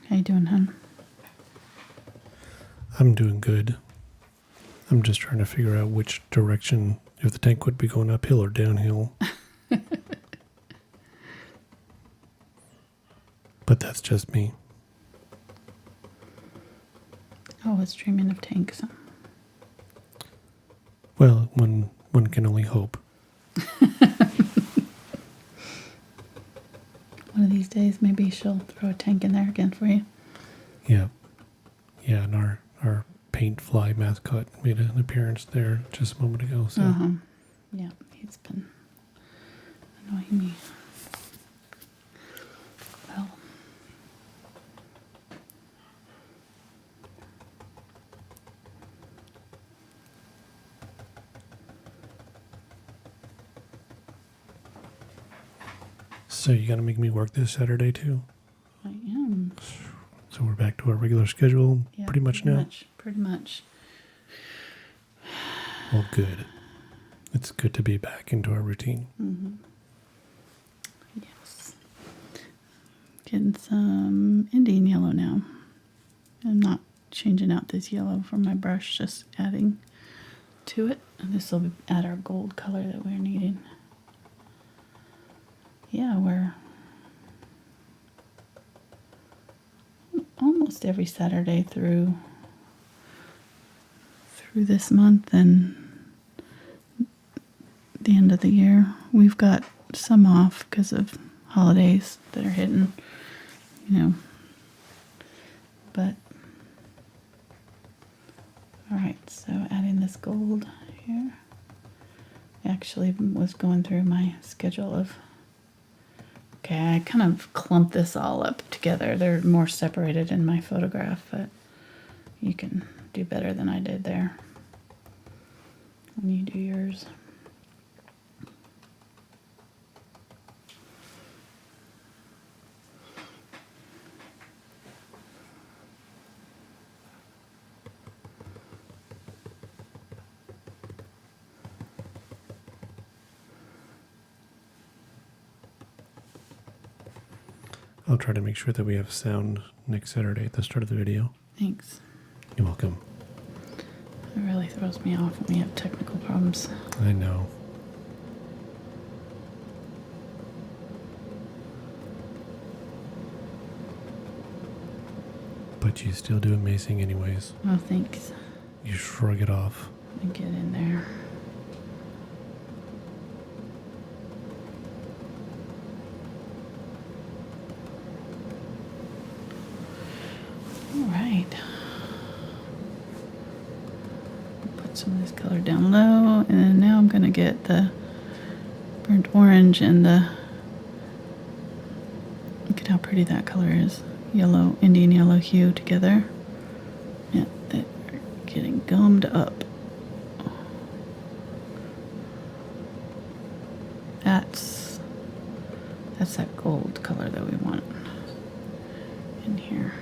how you doing, hon? I'm doing good. I'm just trying to figure out which direction, if the tank would be going uphill or downhill. But that's just me. Oh, it's dreaming of tanks. Well, one can only hope. One of these days, maybe she'll throw a tank in there again for you. Yeah. Yeah, and our paint fly mascot made an appearance there just a moment ago. So. Yeah, he's been annoying me. Well. So you got to make me work this Saturday too? I am. So we're back to our regular schedule Yeah, pretty much now? Pretty much. Well, good. It's good to be back into our routine. Mm-hmm. Yes. Getting some Indian yellow now. I'm not changing out this yellow from my brush, just adding to it. And this will add our gold color that we're needing. Yeah, we're almost every Saturday through this month and the end of the year. We've got some off because of holidays that are hitting, but all right, so adding this gold here. I actually was going through my schedule of, okay, I kind of clumped this all up together. They're more separated in my photograph, but you can do better than I did there when you do yours. I'll try to make sure that we have sound next Saturday at the start of the video. Thanks. You're welcome. It really throws me off when we have technical problems. I know. But you still do amazing anyways. Oh, thanks. You shrug it off. Let me get in there. All right. Put some of this color down low, and then now I'm going to get the burnt orange and the, look at how pretty that color is. Yellow, Indian yellow hue together. Yeah, they're getting gummed up. That's that gold color that we want in here.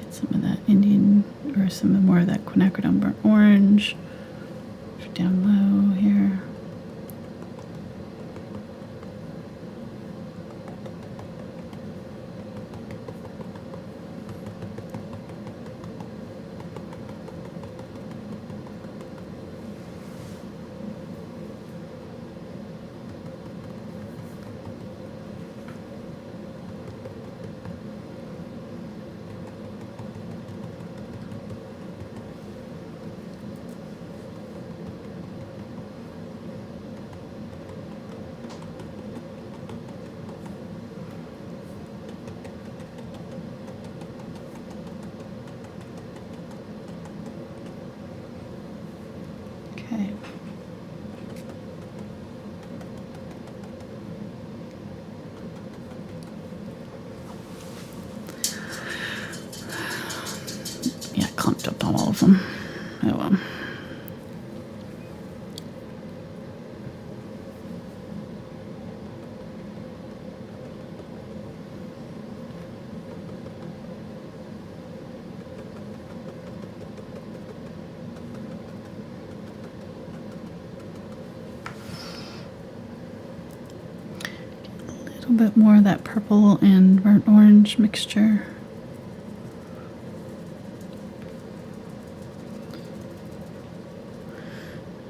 Some of that Indian, or some more of that Quinacridone burnt orange, down low here. Okay. Yeah, clumped up on all of them. Oh well. A little bit more of that purple and burnt orange mixture.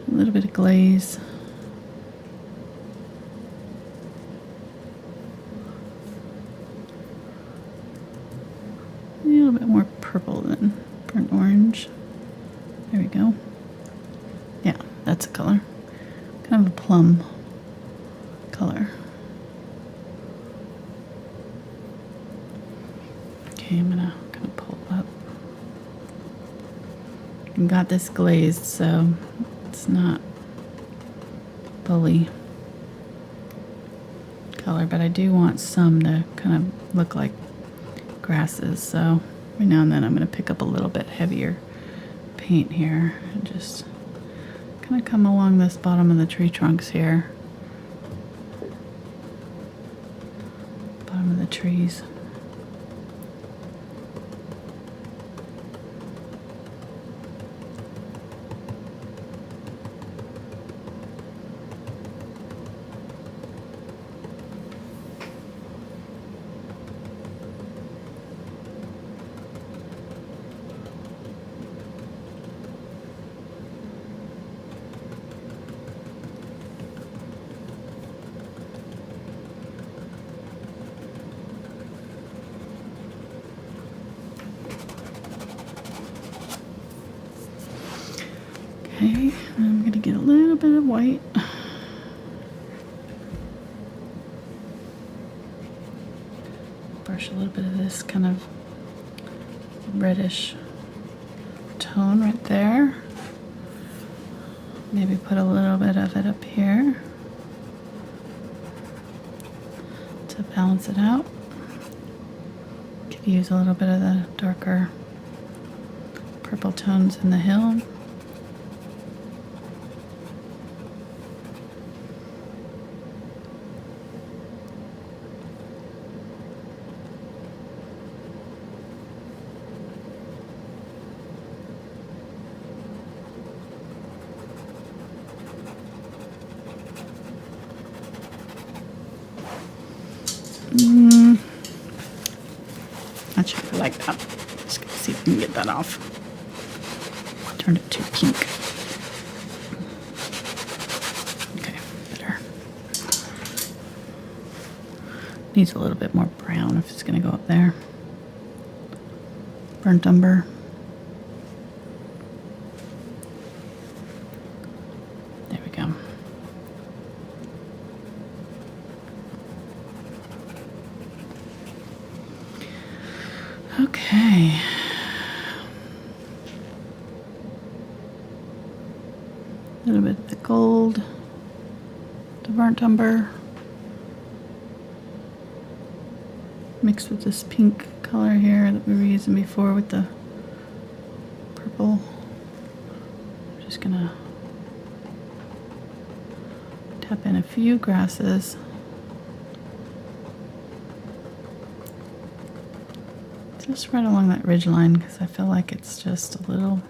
A little bit of glaze. A little bit more purple than burnt orange. There we go. Yeah, that's a color. Kind of a plum color. Okay, I'm gonna kind of pull up. I've got this glazed, so it's not fully color, but I do want some to kind of look like grasses. So every now and then I'm gonna pick up a little bit heavier paint here and just kind of come along this bottom of the tree trunks here. Bottom of the trees. Okay, I'm going to get a little bit of white. Brush a little bit of this kind of reddish tone right there. Maybe put a little bit of it up here to balance it out. Could use a little bit of the darker purple tones in the hill. Not sure if I like that. Just gonna see if we can get that off. Turned it too pink. Okay, better. Needs a little bit more brown if it's gonna go up there. Burnt umber. There we go. Okay. A little bit of the gold, the burnt umber, mixed with this pink color here that we were using before with the purple. I'm just gonna tap in a few grasses. Just right along that ridge line because I feel like it's just a little,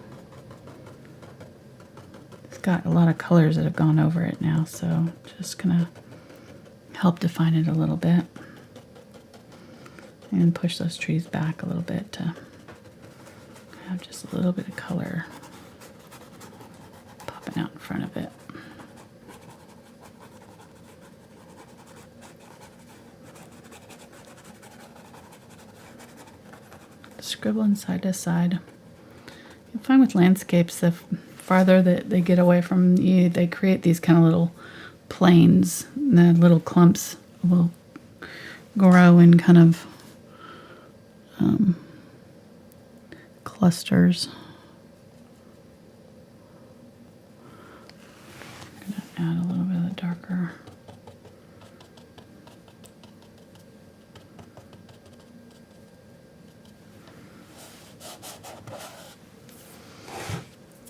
it's got a lot of colors that have gone over it now, so just gonna help define it a little bit and push those trees back a little bit to have just a little bit of color popping out in front of it. Scribbling side to side. You'll find with landscapes, the farther that they get away from you, they create these kind of little planes. And the little clumps will grow in kind of clusters. I'm going to add a little bit of the darker.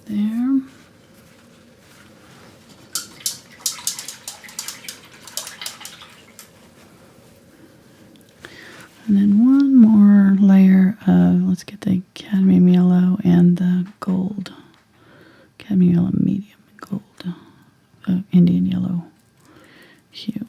There. And then one more layer of, let's get the cadmium yellow and the gold. Cadmium yellow medium and gold. Indian yellow hue.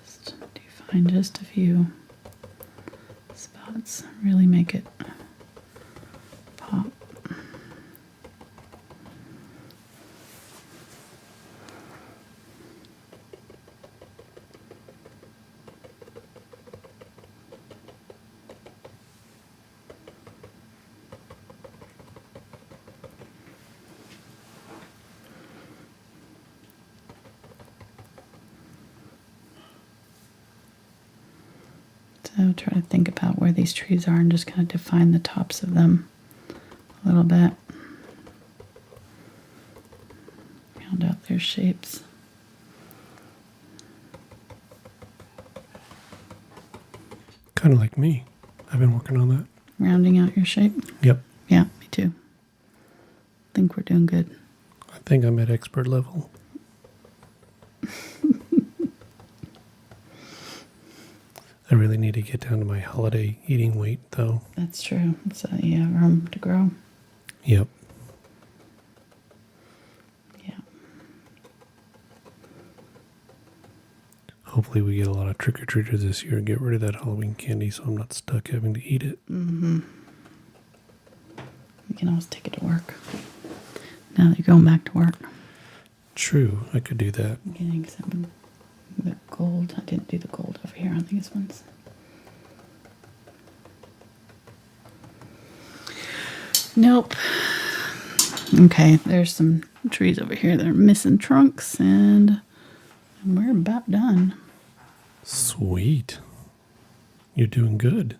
Just define just a few spots. Really make it pop. So try to think about where these trees are and just kind of define the tops of them a little bit. Round out their shapes. Kind of like me. I've been working on that. Rounding out your shape? Yep. Yeah, me too. Think we're doing good. I think I'm at expert level. I really need to get down to my holiday eating weight, though. That's true. So you have room to grow. Yep. Yeah. Hopefully we get a lot of trick-or-treaters this year and get rid of that Halloween candy so I'm not stuck having to eat it. Mm-hmm. You can always take it to work. Now that you're going back to work. True, I could do that. I'm getting some the gold. I didn't do the gold over here on these ones. Nope. Okay, there's some trees over here that are missing trunks, and we're about done. Sweet. You're doing good.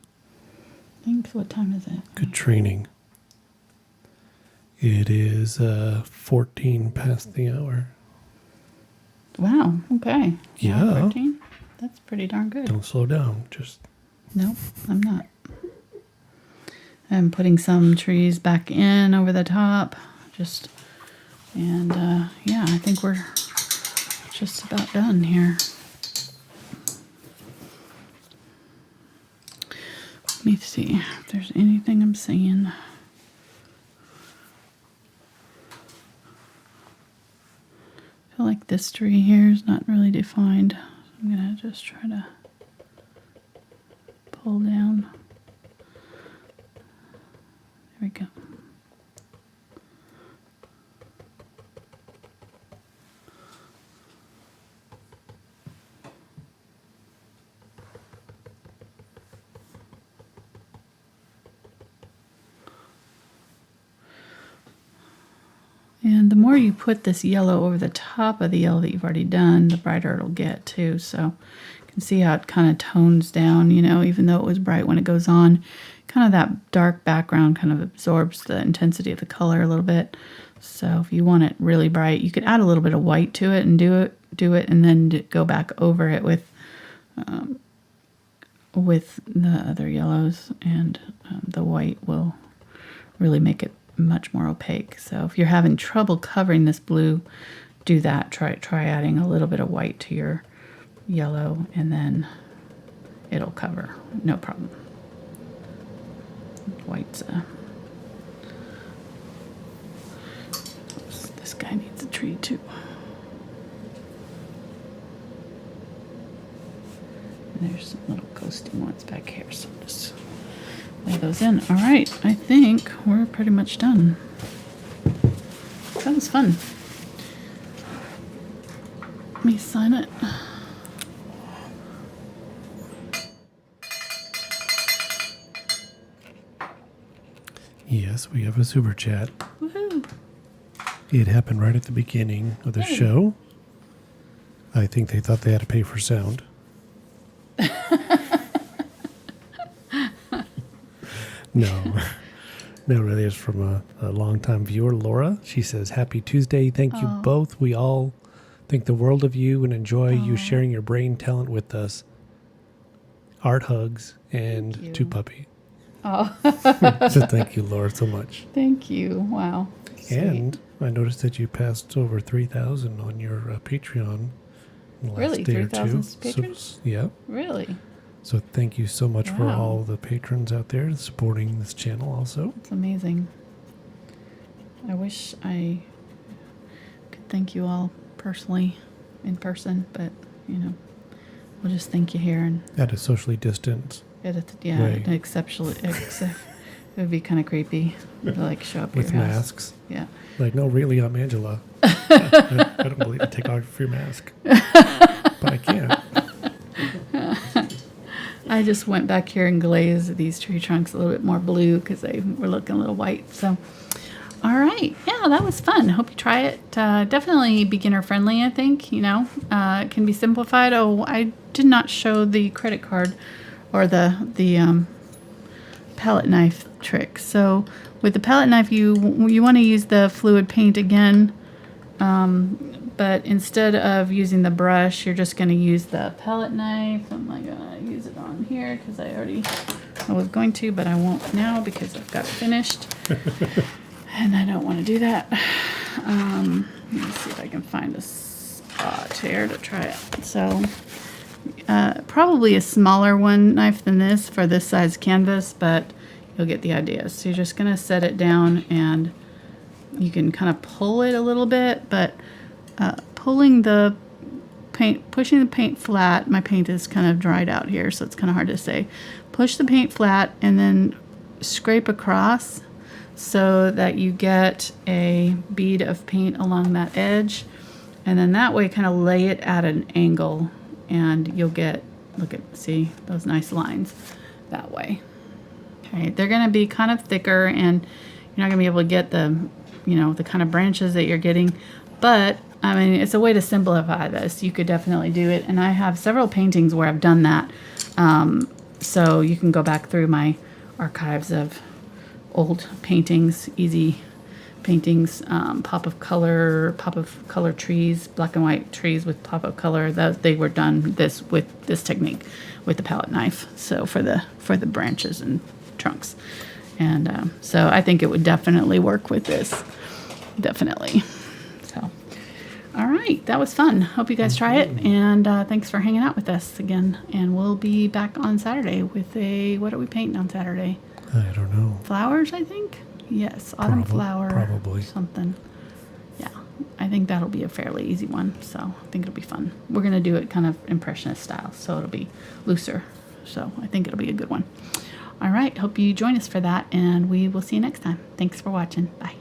Thanks. What time is it? Good training. It is 14 past the hour. Wow. Okay. Yeah. 14? That's pretty darn good. Don't slow down. Just. Nope, I'm not. I'm putting some trees back in over the top. And yeah, I think we're just about done here. Let me see if there's anything I'm seeing. I feel like this tree here is not really defined. I'm going to just try to pull down. There we go. And the more you put this yellow over the top of the yellow that you've already done, the brighter it'll get too. So you can see how it kind of tones down, you know, even though it was bright when it goes on. Kind of that dark background kind of absorbs the intensity of the color a little bit. So if you want it really bright, you could add a little bit of white to it and do it and then go back over it with the other yellows, and the white will really make it much more opaque. So if you're having trouble covering this blue, do that. Try adding a little bit of white to your yellow, and then it'll cover, no problem. White's this guy needs a tree too. And there's some little ghosty ones back here, so just lay those in. All right, I think we're pretty much done. That was fun. Let me sign it. Yes, we have a super chat. Woohoo! It happened right at the beginning of the show. I think they thought they had to pay for sound. No, really, it's from a longtime viewer, Laura. She says, "Happy Tuesday. Thank you both. We all think the world of you and enjoy you sharing your brain talent with us. Art hugs and to puppy." Oh. So thank you, Laura, so much. Thank you. Wow. Sweet. And I noticed that you passed over 3,000 on your Patreon in the last Really? day or 3,000 two. patrons? So, yeah. Really? So thank you so much for Wow. all the patrons out there supporting this channel also. It's amazing. I wish I could thank you all personally in person, but, you know, we'll just thank you here and At a socially distant way. exceptionally. It would be kind of creepy to like show up With at your house. masks. Yeah. Like, no, really, I'm Angela. I don't believe I take off your mask. But I can't. I just went back here and glazed these tree trunks a little bit more blue because they were looking a little white. So, all right. Yeah, that was fun. Hope you try it. Definitely beginner friendly, I think. You know, it can be simplified. Oh, I did not show the credit card or the palette knife trick. So with the palette knife, you want to use the fluid paint again. But instead of using the brush, you're just going to use the palette knife. I'm not going to use it on here because I was going to, but I won't now because I've got it finished. And I don't want to do that. Let me see if I can find a spot here to try it. So probably a smaller knife than this for this size canvas, but you'll get the idea. So you're just going to set it down and you can kind of pull it a little bit, but pushing the paint flat. My paint is kind of dried out here, so it's kind of hard to say. Push the paint flat and then scrape across so that you get a bead of paint along that edge, and then that way kind of lay it at an angle and you'll get, see those nice lines that way. Okay, they're going to be kind of thicker and you're not going to be able to get the kind of branches that you're getting, but I mean, it's a way to simplify this. You could definitely do it, and I have several paintings where I've done that. So you can go back through my archives of old paintings, easy paintings, pop of color trees, black and white trees with pop of color. They were done with this technique with the palette knife. So for the branches and trunks, and so I think it would definitely work with this. Definitely. So, all right, that was fun. Hope you guys try it, and thanks for hanging out with us again. And we'll be back on Saturday with what are we painting on Saturday? I don't know. Flowers, I think. Yes, autumn flower. Probably. Something. Yeah, I think that'll be a fairly easy one, so I think it'll be fun. We're going to do it kind of impressionist style, so it'll be looser. So I think it'll be a good one. All right, hope you join us for that, and we will see you next time. Thanks for watching. Bye.